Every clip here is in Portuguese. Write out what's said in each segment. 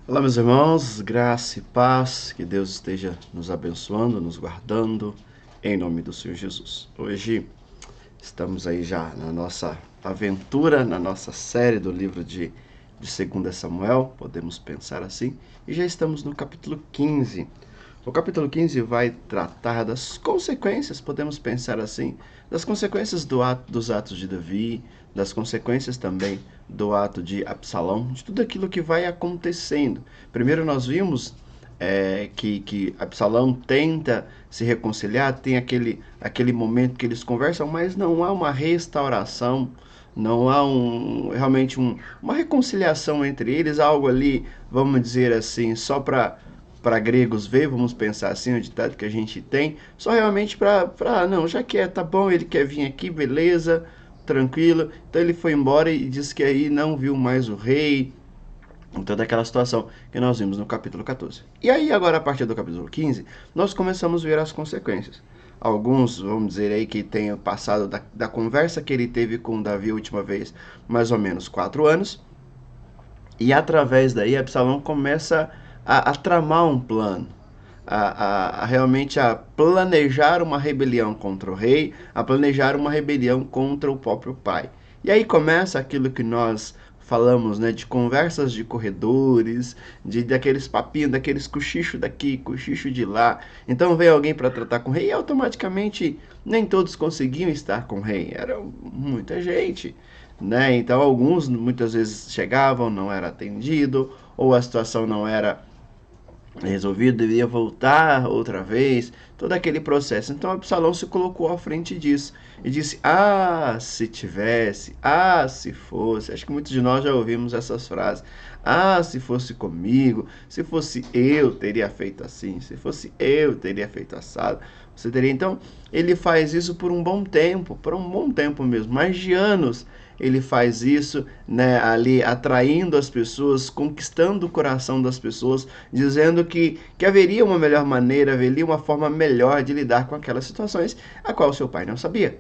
Olá, meus irmãos, graça e paz, que Deus esteja nos abençoando, nos guardando, em nome do Senhor Jesus. Hoje estamos aí já na nossa aventura, na nossa série do livro de 2 Samuel, podemos pensar assim, e já estamos no capítulo 15. O capítulo 15 vai tratar das consequências, podemos pensar assim, das consequências dos atos de Davi, das consequências também do ato de Absalão, de tudo aquilo que vai acontecendo. Primeiro nós vimos que Absalão tenta se reconciliar, tem aquele momento que eles conversam, mas não há uma restauração, não há realmente uma reconciliação entre eles, algo ali, vamos dizer assim, só para gregos ver, vamos pensar assim, o ditado que a gente tem, só realmente não, já que tá bom, ele quer vir aqui, beleza, tranquilo. Então ele foi embora e disse que aí não viu mais o rei, toda aquela situação que nós vimos no capítulo 14. E aí agora, a partir do capítulo 15, nós começamos a ver as consequências. Alguns, vamos dizer aí, que tenham passado da conversa que ele teve com Davi a última vez, mais ou menos 4 anos, e através daí Absalão começa a tramar um plano, realmente a planejar uma rebelião contra o rei, a planejar uma rebelião contra o próprio pai. E aí começa aquilo que nós falamos, né, de conversas de corredores, daqueles papinhos, daqueles cochichos daqui, cochicho de lá. Então veio alguém para tratar com o rei e automaticamente nem todos conseguiam estar com o rei, era muita gente, né? Então alguns muitas vezes chegavam, não era atendido, ou a situação não era resolvido, deveria voltar outra vez, todo aquele processo. Então Absalão se colocou à frente disso e disse: Ah, se tivesse, ah, se fosse. Acho que muitos de nós já ouvimos essas frases. Ah, se fosse comigo, se fosse eu, teria feito assim, se fosse eu, teria feito assado. Você teria. Então, ele faz isso por um bom tempo mesmo, mais de anos ele faz isso, né, ali atraindo as pessoas, conquistando o coração das pessoas, dizendo que haveria uma melhor maneira, haveria uma forma melhor de lidar com aquelas situações, a qual seu pai não sabia.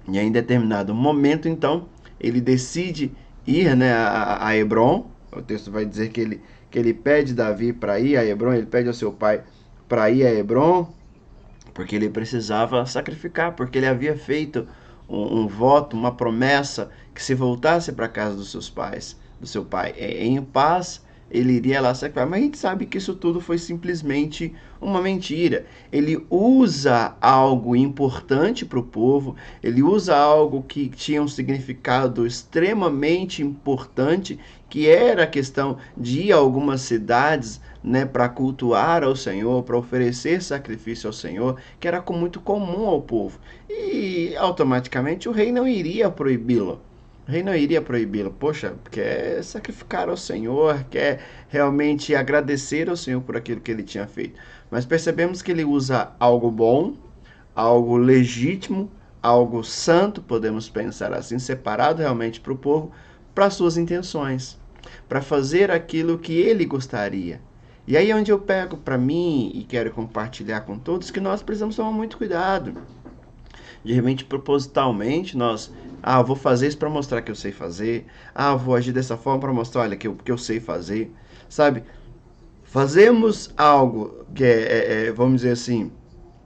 E em determinado momento, então, ele decide ir, né, a Hebron. O texto vai dizer que ele pede Davi para ir a Hebron, ele pede ao seu pai para ir a Hebron, porque ele precisava sacrificar, porque ele havia feito um voto, uma promessa, que se voltasse para a casa dos seus pais, do seu pai, em paz, ele iria lá sacrificar. Mas a gente sabe que isso tudo foi simplesmente uma mentira. Ele usa algo importante para o povo, ele usa algo que tinha um significado extremamente importante, que era a questão de ir a algumas cidades, né, para cultuar ao Senhor, para oferecer sacrifício ao Senhor, que era muito comum ao povo. E automaticamente o rei não iria proibi-lo. O rei não iria proibi-lo. Poxa, quer sacrificar ao Senhor, quer realmente agradecer ao Senhor por aquilo que ele tinha feito. Mas percebemos que ele usa algo bom, algo legítimo, algo santo, podemos pensar assim, separado realmente para o povo, para suas intenções, para fazer aquilo que ele gostaria. E aí é onde eu pego para mim e quero compartilhar com todos que nós precisamos tomar muito cuidado. De repente, propositalmente, vou fazer isso para mostrar que eu sei fazer. Vou agir dessa forma para mostrar, olha, que eu sei fazer. Sabe? Fazemos algo que vamos dizer assim,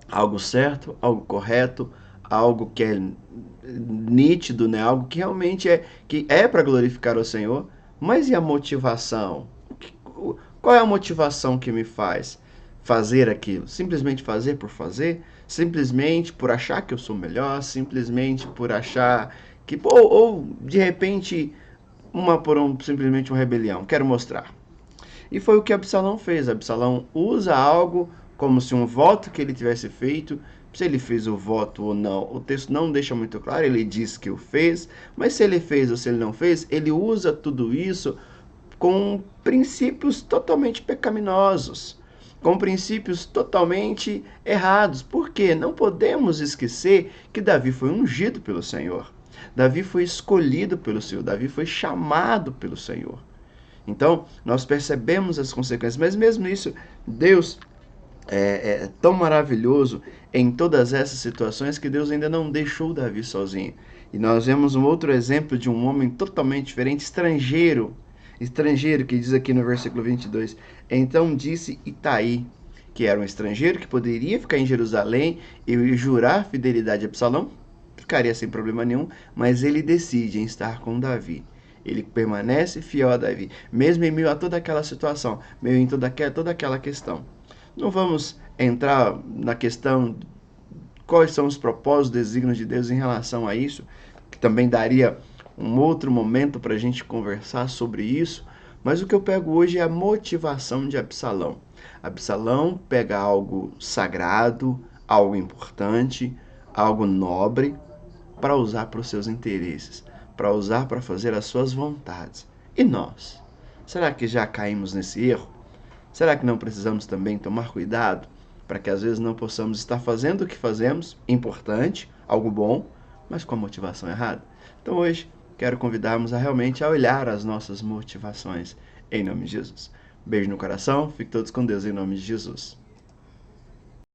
algo certo, algo correto, algo que é nítido, né? Algo que realmente que é para glorificar o Senhor. Mas e a motivação? Qual é a motivação que me faz fazer aquilo? Simplesmente fazer por fazer? Simplesmente por achar que eu sou melhor? Simplesmente por achar que... Ou de repente, simplesmente uma rebelião. Quero mostrar. E foi o que Absalão fez. Absalão usa algo como se um voto que ele tivesse feito. Se ele fez o voto ou não, o texto não deixa muito claro. Ele diz que o fez, mas se ele fez ou se ele não fez, ele usa tudo isso com princípios totalmente pecaminosos, com princípios totalmente errados. Por quê? Não podemos esquecer que Davi foi ungido pelo Senhor. Davi foi escolhido pelo Senhor. Davi foi chamado pelo Senhor. Então, nós percebemos as consequências, mas mesmo isso, Deus é tão maravilhoso em todas essas situações que Deus ainda não deixou Davi sozinho. E nós vemos um outro exemplo de um homem totalmente diferente, estrangeiro, Estrangeiro, que diz aqui no versículo 22. Então disse Itai, que era um estrangeiro que poderia ficar em Jerusalém e jurar fidelidade a Absalão, ficaria sem problema nenhum, mas ele decide em estar com Davi. Ele permanece fiel a Davi, mesmo em meio a toda aquela situação, meio em toda aquela questão. Não vamos entrar na questão quais são os propósitos, desígnios de Deus em relação a isso, que também daria um outro momento para a gente conversar sobre isso, mas o que eu pego hoje é a motivação de Absalão. Absalão pega algo sagrado, algo importante, algo nobre, para usar para os seus interesses, para usar para fazer as suas vontades. E nós? Será que já caímos nesse erro? Será que não precisamos também tomar cuidado para que às vezes não possamos estar fazendo o que fazemos, importante, algo bom, mas com a motivação errada? Então hoje quero convidarmos a realmente olhar as nossas motivações em nome de Jesus. Beijo no coração, fiquem todos com Deus em nome de Jesus.